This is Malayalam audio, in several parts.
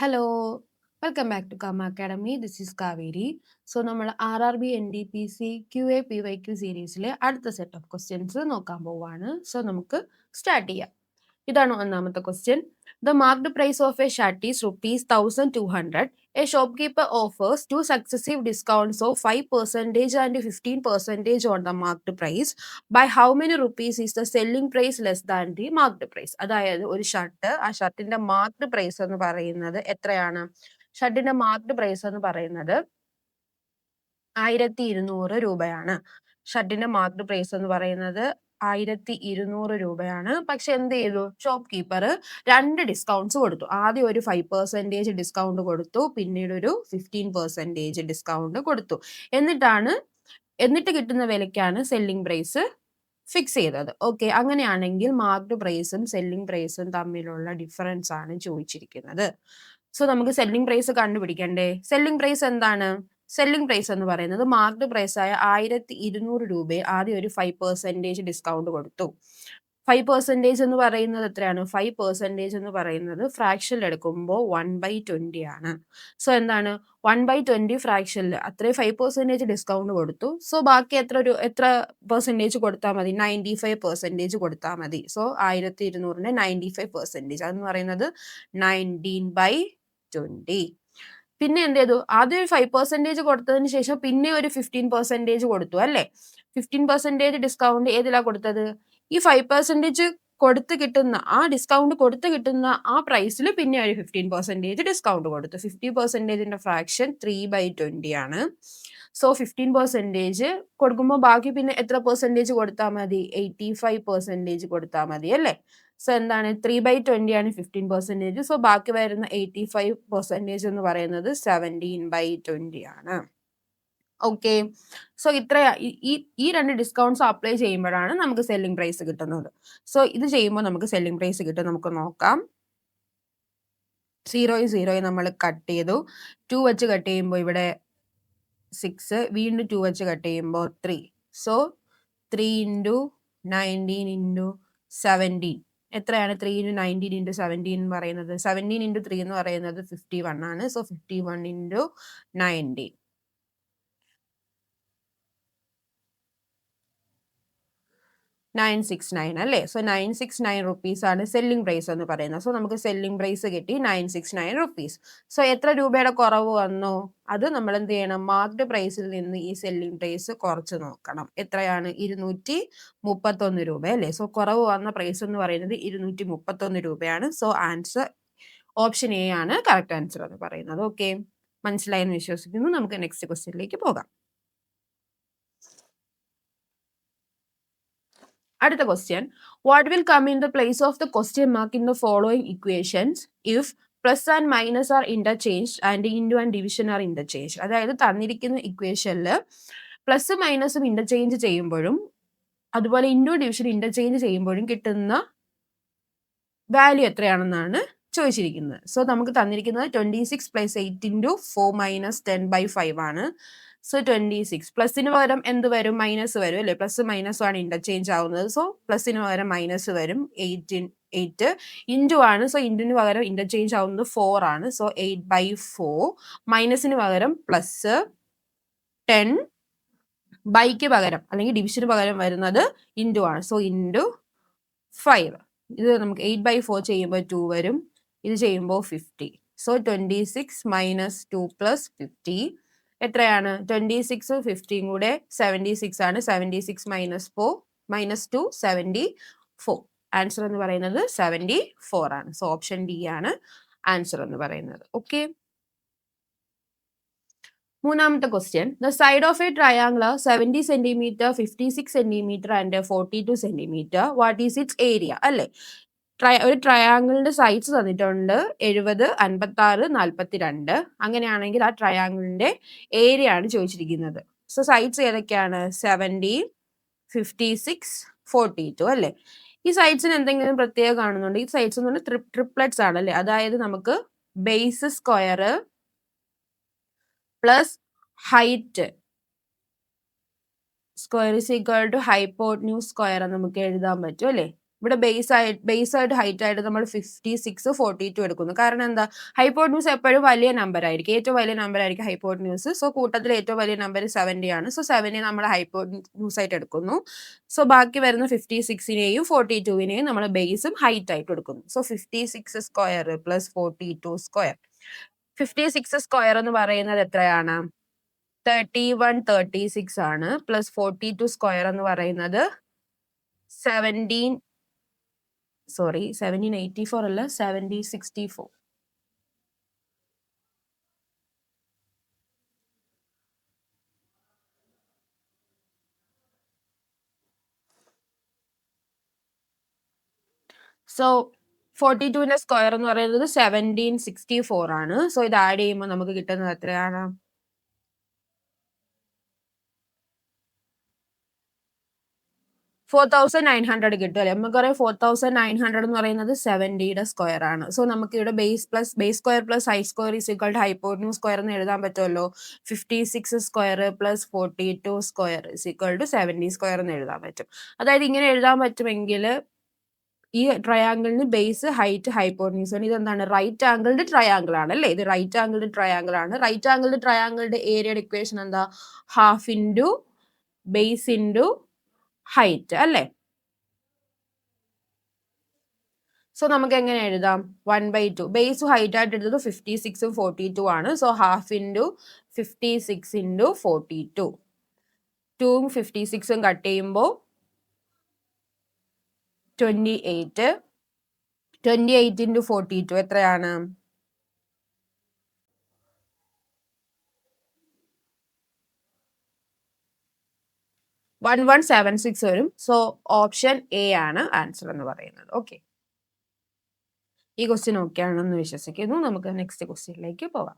Hello, welcome back to Karma Academy. This is Kaveri. So, നമ്മൾ RRB NDPC QA PYQ സീരീസിലെ അടുത്ത സെറ്റ് ഓഫ് ക്വസ്റ്റ്യൻസ് നോക്കാൻ പോവാണ്. സോ നമുക്ക് സ്റ്റാർട്ട് ചെയ്യാം. ഇതാണ് ഒന്നാമത്തെ question. The marked price of a shirt is rupees 1200. A shopkeeper offers two successive discounts of 5% and 15% on the marked price. By how many rupees is the selling price less than the marked price? അതായത് ഒരു ഷർട്ട്, ആ ഷർട്ടിന്റെ മാർക്ക്ഡ് പ്രൈസ് എന്ന് പറയുന്നത് എത്രയാണ്? ഷർട്ടിന്റെ മാർക്ക്ഡ് പ്രൈസ് എന്ന് പറയുന്നത് 1200 രൂപയാണ്. ഷർട്ടിന്റെ മാർക്ക്ഡ് പ്രൈസ് എന്ന് പറയുന്നത് 1200 രൂപയാണ്. പക്ഷെ എന്ത് ചെയ്തു? ഷോപ്പ് കീപ്പർ 2 ഡിസ്കൗണ്ട്സ് കൊടുത്തു. ആദ്യം ഒരു 5% ഡിസ്കൗണ്ട് കൊടുത്തു, പിന്നീട് ഒരു 15% ഡിസ്കൗണ്ട് കൊടുത്തു. എന്നിട്ട് കിട്ടുന്ന വിലയ്ക്കാണ് സെല്ലിംഗ് പ്രൈസ് ഫിക്സ് ചെയ്തത്. ഓക്കെ, അങ്ങനെയാണെങ്കിൽ മാർക്ക്ഡ് പ്രൈസും സെല്ലിംഗ് പ്രൈസും തമ്മിലുള്ള ഡിഫറൻസ് ആണ് ചോദിച്ചിരിക്കുന്നത്. സോ നമുക്ക് സെല്ലിംഗ് പ്രൈസ് കണ്ടുപിടിക്കണ്ടേ? സെല്ലിംഗ് പ്രൈസ് എന്താണ്? സെല്ലിംഗ് പ്രൈസ് എന്ന് പറയുന്നത് മാർക്ക്ഡ് പ്രൈസ് ആയ 1200 രൂപയെ ആദ്യം ഒരു 5% ഡിസ്കൗണ്ട് കൊടുത്തു. 5% എന്ന് പറയുന്നത് എത്രയാണ്? 5% എന്ന് പറയുന്നത് ഫ്രാക്ഷനിൽ എടുക്കുമ്പോൾ 1/20 ആണ്. സോ എന്താണ്? 1/20 ഫ്രാക്ഷനിൽ അത്രയും 5% ഡിസ്കൗണ്ട് കൊടുത്തു. സോ ബാക്കി എത്ര പെർസെൻറ്റേജ് കൊടുത്താൽ മതി? 95% കൊടുത്താൽ മതി. സോ 1200ന്റെ 95%, അതെന്ന് പറയുന്നത് 19/20. പിന്നെ എന്ത് ചെയ്തു? ആദ്യം ഒരു 5% കൊടുത്തതിന് ശേഷം പിന്നെ ഒരു 15% കൊടുത്തു അല്ലേ? 15% ഡിസ്കൗണ്ട് ഏതിലാ കൊടുത്തത്? ഈ 5% കൊടുത്ത് കിട്ടുന്ന ഡിസ്കൗണ്ട് കൊടുത്ത് കിട്ടുന്ന ആ പ്രൈസിൽ പിന്നെ ഒരു 15% ഡിസ്കൗണ്ട് കൊടുത്തു. 50%ന്റെ ഫ്രാക്ഷൻ 3/20 ആണ്. സോ 15% കൊടുക്കുമ്പോൾ ബാക്കി പിന്നെ എത്ര പെർസെൻറ്റേജ് കൊടുത്താൽ മതി? 85% കൊടുത്താൽ മതി അല്ലേ? സോ എന്താണ്? 3/20 ആണ് 15%. സോ ബാക്കി വരുന്ന 85% എന്ന് പറയുന്നത് 17/20 ആണ്. ഓക്കെ, സോ ഈ രണ്ട് ഡിസ്കൗണ്ട്സ് അപ്ലൈ ചെയ്യുമ്പോഴാണ് നമുക്ക് സെല്ലിംഗ് പ്രൈസ് കിട്ടുന്നത്. സോ ഇത് ചെയ്യുമ്പോൾ നമുക്ക് സെല്ലിംഗ് പ്രൈസ് കിട്ടും. നമുക്ക് നോക്കാം. 0 നമ്മൾ കട്ട് ചെയ്തു. 2 വെച്ച് കട്ട് ചെയ്യുമ്പോൾ ഇവിടെ 6, വീണ്ടും 2 വെച്ച് കട്ട് ചെയ്യുമ്പോൾ 3. സോ 3 × 19 × 17 എത്രയാണ്? 3 × 19 × 17 എന്ന് പറയുന്നത് 17 × 3 എന്ന് പറയുന്നത് 51 ആണ്. സോ 51 × 19 969 അല്ലേ? സോ 969 റുപ്പീസ് ആണ് സെല്ലിംഗ് പ്രൈസ് എന്ന് പറയുന്നത്. സോ നമുക്ക് സെല്ലിംഗ് പ്രൈസ് കിട്ടി 969 റുപ്പീസ്. സോ എത്ര രൂപയുടെ കുറവ് വന്നു? അത് നമ്മൾ എന്ത് ചെയ്യണം? മാർക്ക്ഡ് പ്രൈസിൽ നിന്ന് ഈ സെല്ലിംഗ് പ്രൈസ് കുറച്ച് നോക്കണം. എത്രയാണ്? 231 രൂപ അല്ലേ? സോ കുറവ് വന്ന പ്രൈസ് എന്ന് പറയുന്നത് 231 രൂപയാണ്. സോ ആൻസർ ഓപ്ഷൻ എ ആണ് കറക്റ്റ് ആൻസർ എന്ന് പറയുന്നത്. ഓക്കെ, മനസ്സിലായെന്ന് വിശ്വസിക്കുന്നു. നമുക്ക് നെക്സ്റ്റ് ക്വസ്റ്റ്യനിലേക്ക് പോകാം. അടുത്ത question, what will come in the place of the question mark in the following equations if plus and minus are interchange and into and division are interchange? അതായത് തന്നിരിക്കുന്ന ഇക്വേഷനിൽ പ്ലസ് മൈനസും ഇന്റർചേഞ്ച് ചെയ്യുമ്പോഴും അതുപോലെ ഇൻറ്റു ഡിവിഷൻ ഇന്റർചേഞ്ച് ചെയ്യുമ്പോഴും കിട്ടുന്ന വാല്യൂ എത്രയാണെന്നാണ് ചോദിച്ചിരിക്കുന്നത്. സോ നമുക്ക് തന്നിരിക്കുന്നത് 26 + 8 × 4 - 10/5 ആണ്. സോ 26 പ്ലസിന് പകരം എന്ത് വരും? മൈനസ് വരും അല്ലേ? പ്ലസ് മൈനസും ആണ് ഇന്റർചേഞ്ച് ആവുന്നത്. സോ പ്ലസിന് പകരം മൈനസ് വരും. 8 ഇൻറ്റു ആണ്. സോ ഇൻറ്റുവിന് പകരം ഇന്റർചേഞ്ച് ആവുന്നത് 4 ആണ്. സോ 8/4. മൈനസിന് പകരം പ്ലസ് 10 ബൈക്ക് പകരം അല്ലെങ്കിൽ ഡിവിഷന് പകരം വരുന്നത് ഇൻറ്റു ആണ്. So into 5. ഇത് നമുക്ക് 8/4 ചെയ്യുമ്പോൾ 2 വരും. ഇത് ചെയ്യുമ്പോൾ 50. സോ 26 - 2 + 50 എത്രയാണ്? 26ഉം 50യും കൂടെ 76 ആണ്. 76 - 4 - 2 74. ആൻസർ എന്ന് പറയുന്നത് 74 ആണ്. സോ ഓപ്ഷൻ ഡി ആണ് ആൻസർ എന്ന് പറയുന്നത്. ഓക്കെ, മൂന്നാമത്തെ question, the side of A triangular 70 cm, 56 cm and 42 cm, what is it's area? അല്ലേ? ഒരു ട്രയാംഗിളിന്റെ സൈഡ്സ് തന്നിട്ടുണ്ട് 70, 56, 42. അങ്ങനെയാണെങ്കിൽ ആ ട്രയാംഗിളിന്റെ ഏരിയ ആണ് ചോദിച്ചിരിക്കുന്നത്. സോ സൈഡ്സ് ഏതൊക്കെയാണ്? 70, 56, 42 അല്ലേ? ഈ സൈഡ്സിന് എന്തെങ്കിലും പ്രത്യേകം കാണുന്നുണ്ട്? ഈ സൈഡ്സ് എന്ന് പറഞ്ഞാൽ ട്രിപ്ലെറ്റ്സ് ആണ് അല്ലേ? അതായത് നമുക്ക് base square plus height square is equal to hypotenuse square എന്ന് നമുക്ക് എഴുതാൻ പറ്റും അല്ലേ? ഇവിടെ ബേസ് ആയിട്ട് ഹൈറ്റ് ആയിട്ട് നമ്മൾ 56, 42 എടുക്കുന്നു. കാരണം എന്താ, ഹൈപ്പോട്ന്യൂസ് എപ്പോഴും വലിയ നമ്പർ ആയിരിക്കും, ഏറ്റവും വലിയ നമ്പർ ആയിരിക്കും ഹൈപ്പോട്ന്യൂസ്. സോ കൂട്ടത്തിൽ ഏറ്റവും വലിയ നമ്പർ 70 ആണ്. സോ 70 നമ്മൾ ഹൈപ്പോട്ന്യൂസ് ആയിട്ട് എടുക്കുന്നു. സോ ബാക്കി വരുന്ന 56നെയും 42വിനെയും നമ്മൾ ബേസും ഹൈറ്റ് ആയിട്ട് എടുക്കുന്നു. So 56 square plus 42 square. 56 square എന്ന് പറയുന്നത് എത്രയാണ്? 3136 ആണ്. പ്ലസ് 42 സ്ക്വയർ എന്ന് പറയുന്നത് 1784 അല്ല, 7064. സോ 42ന്റെ സ്ക്വയർ എന്ന് പറയുന്നത് 1764 ആണ്. സോ ഇത് ആഡ് ചെയ്യുമ്പോൾ നമുക്ക് കിട്ടുന്നത് എത്രയാണ്? 4900 കിട്ടും അല്ലേ? നമുക്കറിയാം 4900 എന്ന് പറയുന്നത് 70യുടെ സ്ക്വയർ ആണ്. സോ നമുക്ക് ഇവിടെ base square plus height square is equal to hypotenuse square എന്ന് എഴുതാൻ പറ്റുമല്ലോ. 56 square plus 42 square is equal to 70 square എന്ന് എഴുതാൻ പറ്റും. അതായത് ഇങ്ങനെ എഴുതാൻ പറ്റുമെങ്കിൽ ഈ ട്രയാങ്കിളിന് ബേസ്, ഹൈറ്റ്, ഹൈപ്പോട്ന്യൂസ് ആണ്. ഇതെന്താണ്? റൈറ്റ് ആംഗിൾഡ് ട്രയാങ്കിൾ ആണ് അല്ലേ? ഇത് റൈറ്റ് ആംഗിൾഡ് ട്രയാങ്കിൾ ആണ്. റൈറ്റ് ആംഗിൾഡ് ട്രയാങ്കിളിന്റെ ഏരിയയുടെ ഇക്വേഷൻ എന്താ? Half into base into height അല്ലേ? സോ നമുക്ക് എങ്ങനെ എഴുതാം? 1/2. ബേസും ഹൈറ്റ് ആയിട്ട് എടുത്തത് 56ഉം 42 ആണ്. So half into 56 into 42. 2ഉം 56ഉം കട്ട് ചെയ്യുമ്പോൾ 28. 28 ഇൻറ്റു 42 എത്രയാണ്? 1176 വരും. സോ ഓപ്ഷൻ എ ആണ് ആൻസർ എന്ന് പറയുന്നത്. ഓക്കെ, ഈ ക്വസ്റ്റ്യൻ ഓക്കെ ആണെന്ന് വിശ്വസിക്കുന്നു. നമുക്ക് നെക്സ്റ്റ് ക്വസ്റ്റ്യനിലേക്ക് പോകാം.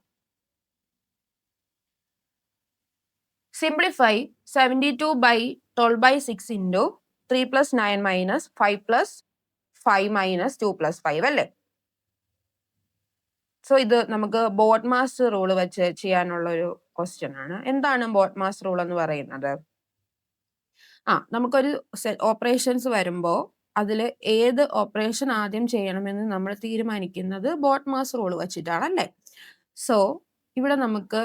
സിംപ്ലിഫൈ 72/12/6 ഇൻറ്റു 3 + 9 - 5 + 5 - 2 + 5 അല്ലേ? സോ ഇത് നമുക്ക് ബോഡ്മാസ് റൂൾ വെച്ച് ചെയ്യാനുള്ള ഒരു ക്വസ്റ്റ്യൻ ആണ്. എന്താണ് ബോഡ്മാസ് റൂൾ എന്ന് പറയുന്നത്? നമുക്കൊരു ഓപ്പറേഷൻസ് വരുമ്പോൾ അതിൽ ഏത് ഓപ്പറേഷൻ ആദ്യം ചെയ്യണമെന്ന് നമ്മൾ തീരുമാനിക്കുന്നത് ബോഡ്മാസ് റൂൾ വെച്ചിട്ടാണ് അല്ലേ? സോ ഇവിടെ നമുക്ക്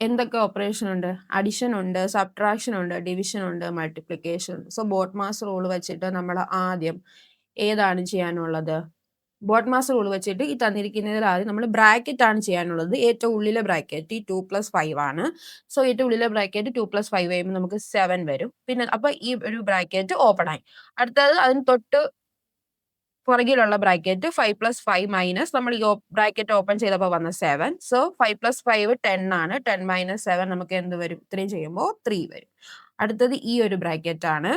എന്തൊക്കെ ഓപ്പറേഷൻ ഉണ്ട്? അഡിഷൻ ഉണ്ട്, സബ്ട്രാക്ഷൻ ഉണ്ട്, ഡിവിഷൻ ഉണ്ട്, മൾട്ടിപ്ലിക്കേഷൻ ഉണ്ട്. സോ ബോഡ്മാസ് റൂൾ വെച്ചിട്ട് നമ്മൾ ആദ്യം ഏതാണ് ചെയ്യാനുള്ളത്? ബോഡ്മാസ് റൂൾ വെച്ചിട്ട് ഈ തന്നിരിക്കുന്നതിൽ ആദ്യം നമ്മൾ ബ്രാക്കറ്റ് ആണ് ചെയ്യാനുള്ളത്. ഏറ്റവും ഉള്ളിലെ ബ്രാക്കറ്റ് 2 + 5 ആണ്. സോ ഏറ്റവും ഉള്ളിലെ ബ്രാക്കറ്റ് 2 + 5 കഴിയുമ്പോൾ നമുക്ക് 7 വരും. പിന്നെ അപ്പൊ ഈ ഒരു ബ്രാക്കറ്റ് ഓപ്പൺ ആയി. അടുത്തത് അതിന് തൊട്ട് പുറകിലുള്ള ബ്രാക്കറ്റ് 5 + 5 - നമ്മൾ ഈ ബ്രാക്കറ്റ് ഓപ്പൺ ചെയ്തപ്പോൾ വന്ന 7. സോ 5 + 5 10 ആണ്. 10 - 7 നമുക്ക് എന്ത് വരും? ഇത്രയും ചെയ്യുമ്പോൾ 3 വരും. അടുത്തത് ഈ ഒരു ബ്രാക്കറ്റ് ആണ്.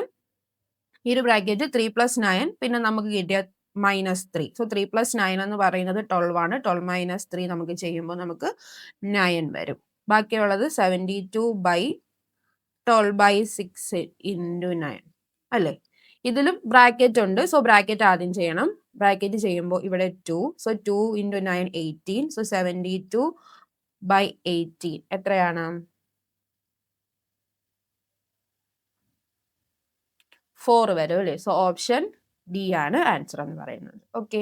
ഈ ഒരു ബ്രാക്കറ്റ് 3 + 9, പിന്നെ നമുക്ക് കിട്ടിയ -3. സോ 3 + 9 എന്ന് പറയുന്നത് 12 ആണ്. 12 - 3 നമുക്ക് ചെയ്യുമ്പോൾ നമുക്ക് 9 വരും. ബാക്കിയുള്ളത് 72/12/6 ഇൻറ്റു 9 അല്ലേ? ഇതിലും ബ്രാക്കറ്റ് ഉണ്ട്. സോ ബ്രാക്കറ്റ് ആദ്യം ചെയ്യണം. ബ്രാക്കറ്റ് ചെയ്യുമ്പോൾ ഇവിടെ 2. So 2 into 9 18. സോ 72/18 എത്രയാണ്? 4 വരും അല്ലേ? സോ ഓപ്ഷൻ ഡി ആണ് ആൻസർ എന്ന് പറയുന്നത്. ഓക്കെ,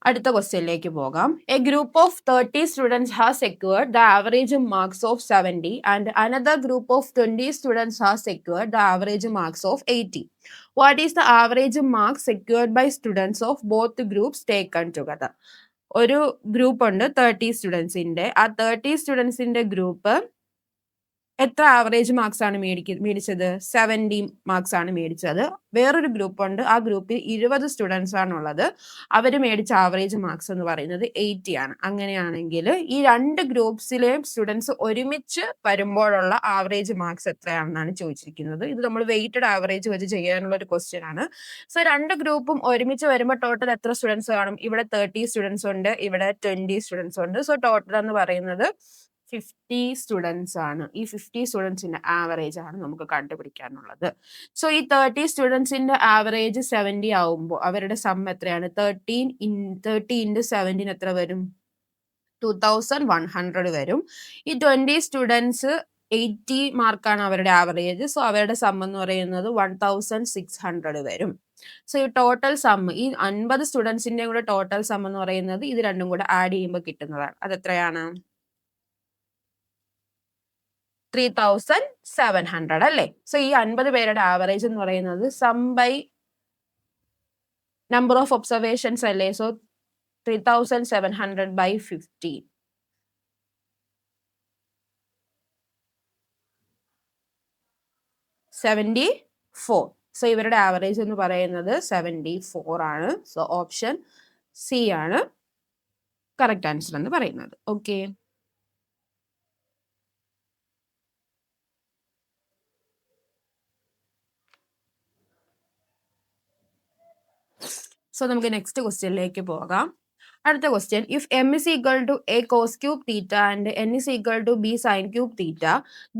അടുത്ത ക്വസ്റ്റ്യനിലേക്ക് പോകാം. A group of 30 students has secured the average marks of 70 and another group of 20 students has secured the average marks of 80. What is the average marks secured by students of both groups taken together? ഒരു ഗ്രൂപ്പ് ഉണ്ട് 30 സ്റ്റുഡൻസിന്റെ. ആ 30 സ്റ്റുഡൻസിന്റെ ഗ്രൂപ്പ് എത്ര ആവറേജ് മാർക്സ് ആണ് മേടിച്ചത്? 70 മാർക്സ് ആണ് മേടിച്ചത്. വേറൊരു ഗ്രൂപ്പ് ഉണ്ട്, ആ ഗ്രൂപ്പിൽ 20 സ്റ്റുഡൻസ് ആണുള്ളത്. അവർ മേടിച്ച ആവറേജ് മാർക്സ് എന്ന് പറയുന്നത് 80 ആണ്. അങ്ങനെയാണെങ്കിൽ ഈ രണ്ട് ഗ്രൂപ്പ്സിലെയും സ്റ്റുഡൻസ് ഒരുമിച്ച് വരുമ്പോഴുള്ള ആവറേജ് മാർക്സ് എത്രയാണെന്നാണ് ചോദിച്ചിരിക്കുന്നത്. ഇത് നമ്മൾ വെയ്റ്റഡ് ആവറേജ് വെച്ച് ചെയ്യാനുള്ള ഒരു ക്വസ്റ്റ്യൻ ആണ്. സോ രണ്ട് ഗ്രൂപ്പും ഒരുമിച്ച് വരുമ്പോൾ ടോട്ടൽ എത്ര സ്റ്റുഡൻസ് കാണും? ഇവിടെ 30 സ്റ്റുഡൻസ് ഉണ്ട്, ഇവിടെ 20 സ്റ്റുഡൻസ് ഉണ്ട്. സോ ടോട്ടൽ എന്ന് പറയുന്നത് 50 സ്റ്റുഡൻസ് ആണ്. ഈ 50 സ്റ്റുഡൻസിന്റെ ആവറേജ് ആണ് നമുക്ക് കണ്ടുപിടിക്കാനുള്ളത്. സോ ഈ 30 സ്റ്റുഡൻസിന്റെ ആവറേജ് 70 ആവുമ്പോൾ അവരുടെ സം എത്രയാണ്? 30 × 17 എത്ര വരും? 2100 വരും. ഈ 20 സ്റ്റുഡൻസ് 80 മാർക്കാണ് അവരുടെ ആവറേജ്. സോ അവരുടെ സം എന്ന് പറയുന്നത് 1600 വരും. സോ ഈ ടോട്ടൽ സം ഈ 50 സ്റ്റുഡൻസിന്റെ കൂടെ ടോട്ടൽ സം എന്ന് പറയുന്നത് ഇത് രണ്ടും കൂടെ ആഡ് ചെയ്യുമ്പോൾ കിട്ടുന്നതാണ്. അത് എത്രയാണ്? 3700 അല്ലേ? സോ ഈ 50 പേരുടെ ആവറേജ് എന്ന് പറയുന്നത് sum by number of observations അല്ലേ? So 3700 by 15. 74. സോ ഇവരുടെ ആവറേജ് എന്ന് പറയുന്നത് 74 ആണ്. സോ ഓപ്ഷൻ സി ആണ് കറക്റ്റ് ആൻസർ എന്ന് പറയുന്നത്. ഓക്കെ, സോ നമുക്ക് നെക്സ്റ്റ് ക്വസ്റ്റ്യനിലേക്ക് പോകാം. അടുത്ത question, if M is equal to A cos cube theta and N is equal to B sine cube theta,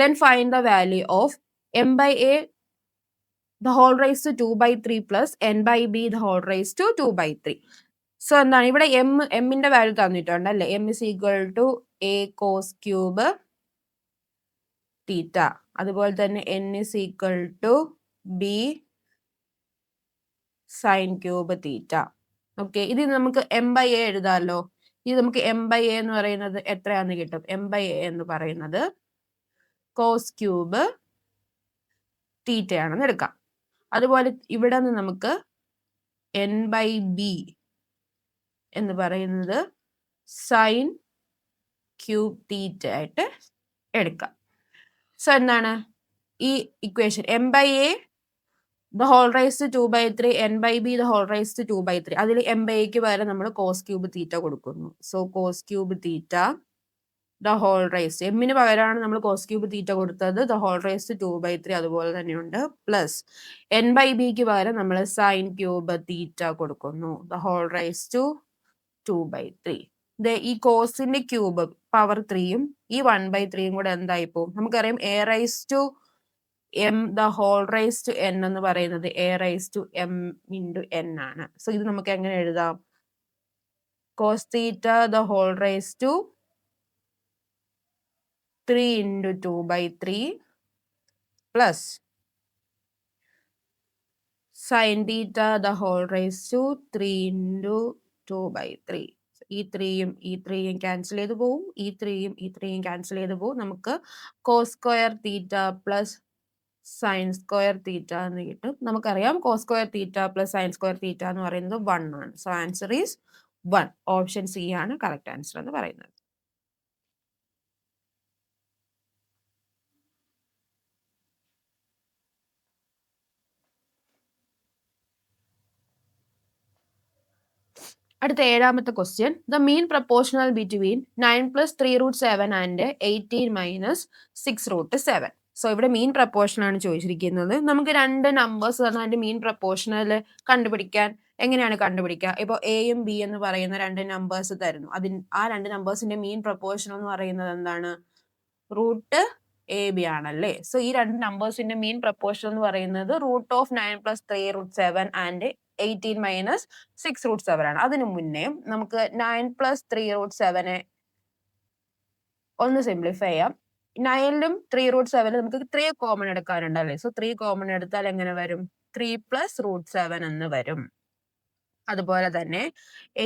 then find the value of M by A the whole raised to 2/3 plus n by b the whole raised to 2/3. So എന്താണ് ഇവിടെ എമ്മിന്റെ വാല്യൂ തന്നിട്ടുണ്ട് അല്ലേ? M is equal to A cos cube theta, അതുപോലെ തന്നെ N is equal to B sine cube theta. Okay, ഇത് നമുക്ക് എം ബൈ എ എഴുതാമല്ലോ. ഇത് നമുക്ക് എം ബൈ എ എന്ന് പറയുന്നത് എത്രയാന്ന് കിട്ടും? എം ബൈ എ എന്ന് പറയുന്നത് കോസ് ക്യൂബ് തീറ്റയാണെന്ന് എടുക്കാം. അതുപോലെ ഇവിടെ നിന്ന് നമുക്ക് എൻ ബൈ ബി എന്ന് പറയുന്നത് സൈൻ ക്യൂബ് തീറ്റ ആയിട്ട് എടുക്കാം. സോ എന്താണ് ഈ equation? M by A the whole raise to 2/3, N by B the whole raise to 2/3. അതിൽ എം ബൈ എക്ക് പകരം നമ്മൾ കോസ് ക്യൂബ് തീറ്റ കൊടുക്കുന്നു. So cos cube theta the whole raise, എമ്മിന് പകരമാണ് നമ്മൾ കോസ് ക്യൂബ് തീറ്റ കൊടുത്തത്, ദ ഹോൾ റൈസ് ടു 2/3 അതുപോലെ തന്നെയുണ്ട്. പ്ലസ് എൻ ബൈ ബിക്ക് പകരം നമ്മൾ സൈൻ ക്യൂബ് തീറ്റ കൊടുക്കുന്നു, ദ ഹോൾ റൈസ് ടു 2/3. ഈ കോസിന്റെ ക്യൂബ് പവർ 3യും ഈ 1/3യും കൂടെ എന്തായി പോകും? നമുക്കറിയാം A raise to M the whole raise to N എന്ന് പറയുന്നത് A raise to M into N ആണ്. സോ ഇത് നമുക്ക് എങ്ങനെ എഴുതാം? Cos theta the whole raise to 3 into 2/3 plus sin theta the whole raised to 3 into 2/3. ഈ 3യും ക്യാൻസൽ ചെയ്ത് പോവും, ഈ 3യും ക്യാൻസൽ ചെയ്ത് പോവും. നമുക്ക് cos square theta plus sine square theta എന്ന് കിട്ടും. നമുക്കറിയാം cos square theta plus sine square theta എന്ന് പറയുന്നത് 1 ആണ്. So answer is 1. Option C ആണ് കറക്റ്റ് ആൻസർ എന്ന് പറയുന്നത്. അടുത്ത ഏഴാമത്തെ question, the mean proportional between 9 + 3√7 and 18 - 6√7. So ഇവിടെ മീൻ പ്രപ്പോർഷൻ ആണ് ചോദിച്ചിരിക്കുന്നത്. നമുക്ക് രണ്ട് നമ്പേഴ്സ് തന്നാൽ അതിന്റെ മീൻ പ്രപ്പോർഷണൽ കണ്ടുപിടിക്കാൻ എങ്ങനെയാണ് കണ്ടുപിടിക്കുക? ഇപ്പോൾ എയും ബി എന്ന് പറയുന്ന രണ്ട് നമ്പേഴ്സ് തരുന്നു. ആ രണ്ട് നമ്പേഴ്സിന്റെ മീൻ പ്രപ്പോർഷൻ എന്ന് പറയുന്നത് എന്താണ്? √AB ആണല്ലേ. സോ ഈ രണ്ട് നമ്പേഴ്സിന്റെ മീൻ പ്രപ്പോർഷൻ എന്ന് പറയുന്നത് √9 + 3√7 ആൻഡ് 18 - 6√7 ആണ്. അതിനു മുന്നേ നമുക്ക് 9 + 3√7 ഒന്ന് സിംപ്ലിഫൈ ചെയ്യാം. 9ലും 3√7 നമുക്ക് 3 കോമൺ എടുക്കാനുണ്ടല്ലേ. സോ 3 കോമൺ എടുത്താൽ എങ്ങനെ വരും? 3 + √7 എന്ന് വരും. അതുപോലെ തന്നെ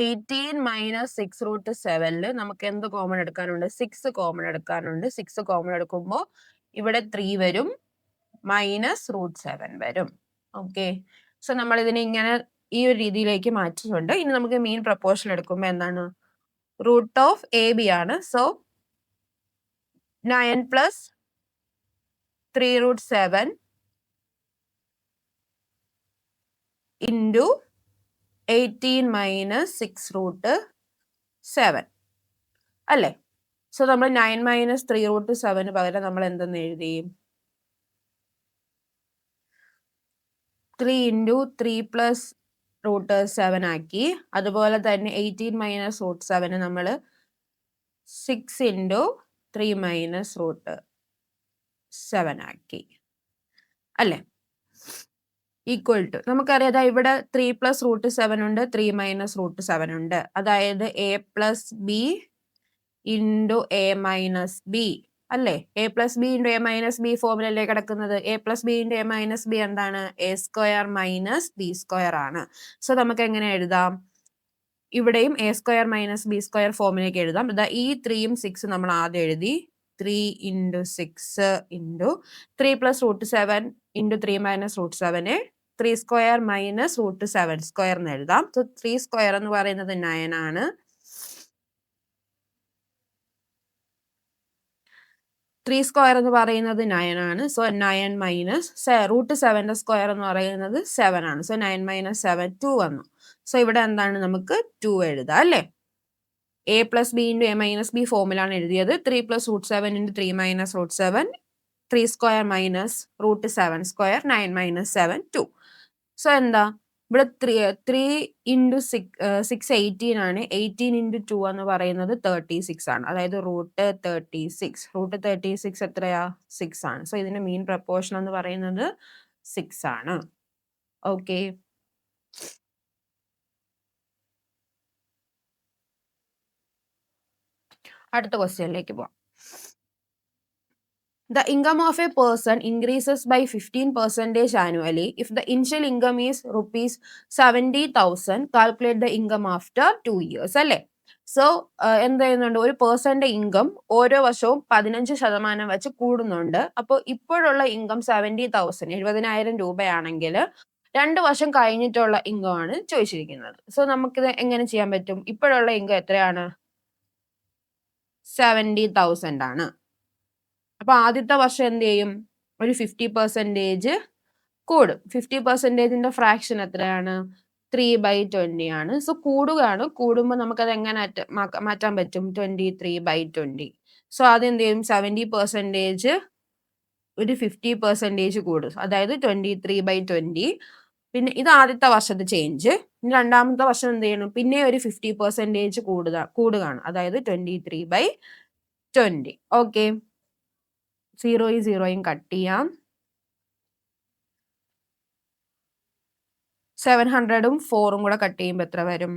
18 - 6√7 നമുക്ക് എന്ത് കോമൺ എടുക്കാനുണ്ട്? 6 കോമൺ എടുക്കാനുണ്ട്. 6 കോമൺ എടുക്കുമ്പോൾ ഇവിടെ 3 വരും, -√7 വരും. ഓക്കെ, സോ നമ്മൾ ഇതിനെ ഇങ്ങനെ ഈ ഒരു രീതിയിലേക്ക് മാറ്റിയിട്ടുണ്ട്. ഇനി നമുക്ക് മീൻ പ്രപ്പോർഷൻ എടുക്കുമ്പോൾ എന്താണ്? √AB ആണ്. സോ 9 + 3√7 into 18 - 6√7 അല്ലേ. സോ നമ്മൾ 9 - 3√7 പകരം നമ്മൾ എന്തെന്ന് എഴുതി? 3 into 3 + √7 ആക്കി. അതുപോലെ തന്നെ 18 - √7 നമ്മൾ 6 into 3 - √7 ആക്കി അല്ലേ. ഈക്വൽ ടു നമുക്കറിയാം ഇവിടെ 3 + √7 ഉണ്ട്, 3 - √7 ഉണ്ട്. അതായത് a + b into A minus B അല്ലേ? A plus B into A minus B ഫോമിലല്ലേ കിടക്കുന്നത്? A plus B into A minus B എന്താണ്? A square minus B square ആണ്. സോ നമുക്ക് എങ്ങനെ എഴുതാം? ഇവിടെയും A square minus B square ഫോമിലേക്ക് എഴുതാം. ഈ 3യും 6 നമ്മൾ ആദ്യം എഴുതി. 3 into 6 into 3 plus root 7 into 3 minus root 7 3 square minus root 7 square എന്ന് എഴുതാം. സോ 3 സ്ക്വയർ എന്ന് പറയുന്നത് 9 ആണ്. 3 സ്ക്വയർ എന്ന് പറയുന്നത് 9 ആണ്. സോ 9 മൈനസ് റൂട്ട് 7ന്റെ സ്ക്വയർ എന്ന് പറയുന്നത് 7 ആണ്. സോ 9 മൈനസ് 7 2 വന്നു. സോ ഇവിടെ എന്താണ്? നമുക്ക് 2 എഴുതാം അല്ലേ? A plus B into A minus B ഫോമിലാണ് എഴുതിയത്. 3 plus root 7 into 3 minus root 7 3 square minus root 7 square 9 minus 7 2. So എന്താ? ഇവിടെ 3 ഇൻറ്റു 6 18 ആണ്. 18 ഇൻറ്റു 2 എന്ന് പറയുന്നത് 36 ആണ്. അതായത് റൂട്ട് 36. റൂട്ട് 36 എത്രയാ? 6 ആണ്. സോ ഇതിന്റെ മീൻ പ്രപ്പോർഷൻ എന്ന് പറയുന്നത് 6 ആണ്. ഓക്കെ. അടുത്ത ക്വസ്റ്റ്യനിലേക്ക് പോവാം. The income of a person increases by 15% annually. If the initial income is rupees 70,000, calculate the income after 2 years. അല്ലേ? സോ എന്ത് ചെയ്യുന്നുണ്ട്? ഒരു പേഴ്സന്റെ ഇൻകം ഓരോ വർഷവും 15% വെച്ച് കൂടുന്നുണ്ട്. അപ്പോൾ ഇപ്പോഴുള്ള ഇൻകം 70,000 70,000 രൂപയാണെങ്കിൽ 2 വർഷം കഴിഞ്ഞിട്ടുള്ള ഇൻകം ആണ് ചോദിച്ചിരിക്കുന്നത്. സോ നമുക്കിത് എങ്ങനെ ചെയ്യാൻ പറ്റും? ഇപ്പോഴുള്ള ഇൻകം എത്രയാണ്? 70,000 ആണ്. അപ്പൊ ആദ്യത്തെ വർഷം എന്ത് ചെയ്യും? ഒരു 50% കൂടും. 50%ന്റെ ഫ്രാക്ഷൻ എത്രയാണ്? 3/20 ആണ്. സോ കൂടുകയാണ്. കൂടുമ്പോൾ നമുക്കത് എങ്ങനെ മാറ്റാൻ പറ്റും? 23/20. സോ ആദ്യം എന്ത് ചെയ്യും? 70% ഒരു 50% കൂടും. അതായത് 23/20. പിന്നെ ഇത് ആദ്യത്തെ വർഷത്തെ ചേഞ്ച്. ഇനി രണ്ടാമത്തെ വർഷം എന്ത് ചെയ്യണം? പിന്നെ ഒരു 50% കൂടുകയാണ്. അതായത് 23/20. ഓക്കെ. 0യും 0യും കട്ട് ചെയ്യാം. 700ഉം 4ഉം കൂടെ കട്ട് ചെയ്യുമ്പോൾ എത്ര വരും?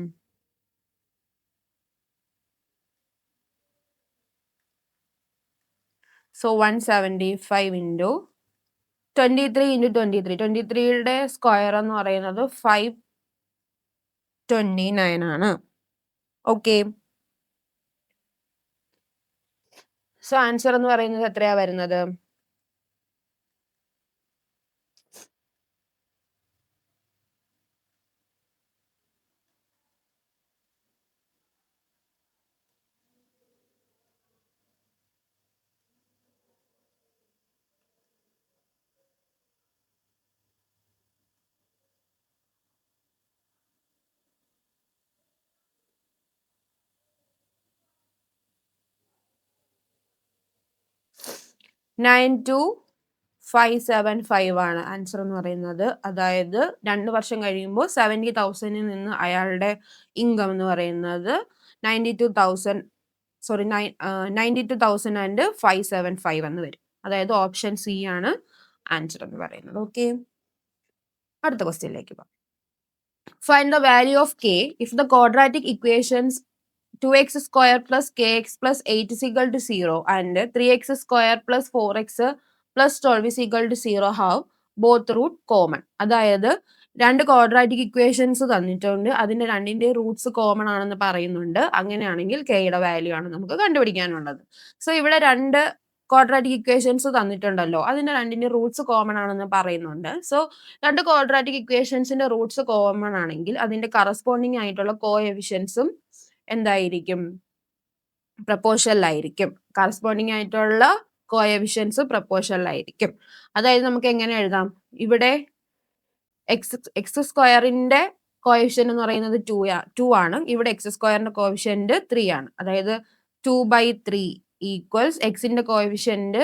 So 175 into 23 into 23. 23യുടെ സ്ക്വയർ എന്ന് പറയുന്നത് 529 ആണ്. ഓക്കെ. സോ ആൻസർ എന്ന് പറയുന്നത് എത്രയാ വരുന്നത്? നയൻ 2,575 ആണ് ആൻസർ എന്ന് പറയുന്നത്. അതായത് 2 വർഷം കഴിയുമ്പോൾ 70,000 നിന്ന് അയാളുടെ ഇൻകം എന്ന് പറയുന്നത് 92,575 എന്ന് വരും. അതായത് ഓപ്ഷൻ സി ആണ് ആൻസർ എന്ന് പറയുന്നത്. ഓക്കെ. അടുത്ത ക്വസ്റ്റ്യനിലേക്ക് പോകാം. Find the value of k if the quadratic equations 2x square plus kx plus 8 is equal to 0 and 3x square plus 4x plus 12 is equal to 0 have both root common. അതായത് രണ്ട് ക്വാഡ്രാറ്റിക് ഇക്വേഷൻസ് തന്നിട്ടുണ്ട്. അതിന്റെ രണ്ടിന്റെ റൂട്ട്സ് കോമൺ ആണെന്ന് പറയുന്നുണ്ട്. അങ്ങനെയാണെങ്കിൽ കെയുടെ വാല്യൂ ആണ് നമുക്ക് കണ്ടുപിടിക്കാനുള്ളത്. സോ ഇവിടെ രണ്ട് ക്വാഡ്രാറ്റിക് ഇക്വേഷൻസ് തന്നിട്ടുണ്ടല്ലോ. അതിന്റെ രണ്ടിന്റെ റൂട്ട്സ് കോമൺ ആണെന്ന് പറയുന്നുണ്ട്. സോ രണ്ട് ക്വാഡ്രാറ്റിക് ഇക്വേഷൻസിന്റെ റൂട്ട്സ് കോമൺ ആണെങ്കിൽ അതിന്റെ കറസ്പോണ്ടിങ് ആയിട്ടുള്ള കോഎഫിഷ്യൻസും എന്തായിരിക്കും? പ്രപ്പോർഷണൽ ആയിരിക്കും. കറസ്പോണ്ടിങ് ആയിട്ടുള്ള കോഎഫിഷ്യൻസ് പ്രപ്പോർഷണൽ ആയിരിക്കും. അതായത് നമുക്ക് എങ്ങനെ എഴുതാം? ഇവിടെ എക്സ് സ്ക്വയറിന്റെ കോഎഫിഷ്യന്റ് എന്ന് പറയുന്നത് 2 ആണ്. ഇവിടെ എക്സ് സ്ക്വയറിന്റെ കോഎഫിഷ്യന്റ് 3 ആണ്. അതായത് 2/3 ഈക്വൽസ് എക്സിന്റെ കോഎഫിഷ്യന്റ്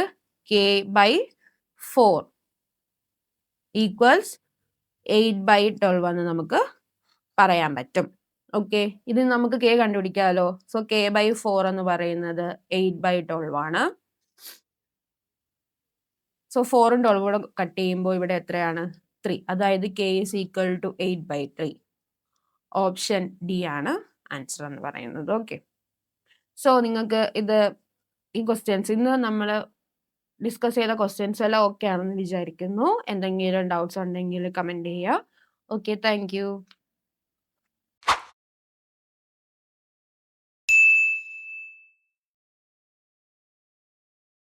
k/4 ഈക്വൽസ് 8/12 എന്ന് നമുക്ക് പറയാൻ പറ്റും. ഓക്കെ. ഇത് നമുക്ക് k കണ്ടുപിടിക്കാമല്ലോ. സോ k/4 എന്ന് പറയുന്നത് 8/12 ആണ്. സോ 4ഉം 12ഉം കൂടെ കട്ട് ചെയ്യുമ്പോൾ ഇവിടെ എത്രയാണ്? 3. അതായത് k is equal to 8/3. Option D ആണ് ആൻസർ എന്ന് പറയുന്നത്. ഓക്കെ. സോ നിങ്ങൾക്ക് ഈ ക്വസ്റ്റ്യൻസ് ഇന്ന് നമ്മൾ ഡിസ്കസ് ചെയ്ത ക്വസ്റ്റ്യൻസ് എല്ലാം ഓക്കെ ആണെന്ന് വിചാരിക്കുന്നു. എന്തെങ്കിലും ഡൗട്ട്സ് ഉണ്ടെങ്കിൽ കമന്റ് ചെയ്യുക. Okay, thank you.